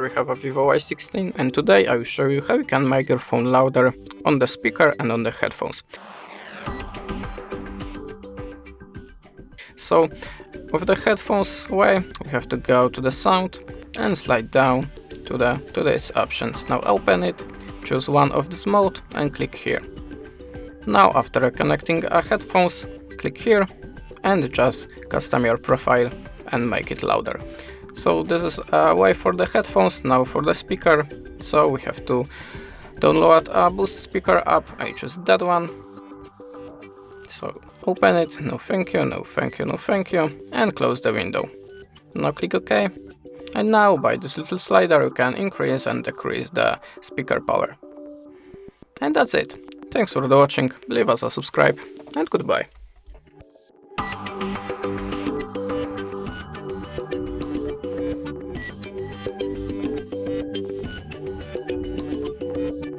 we have a Vivo Y16, and today I will show you how you can make your phone louder on the speaker and on the headphones. So with the headphones way, we have to go to the sound and slide down to these options. Now open it, choose one of this mode and click here. Now after connecting headphones, click here and just custom your profile and make it louder. So this is a way for the headphones. Now for the speaker, so we have to download a Boost speaker app. I choose that one. So open it, no thank you, no thank you, no thank you, and close the window. Now click OK. And now by this little slider you can increase and decrease the speaker power. And that's it. Thanks for watching, leave us a subscribe and goodbye.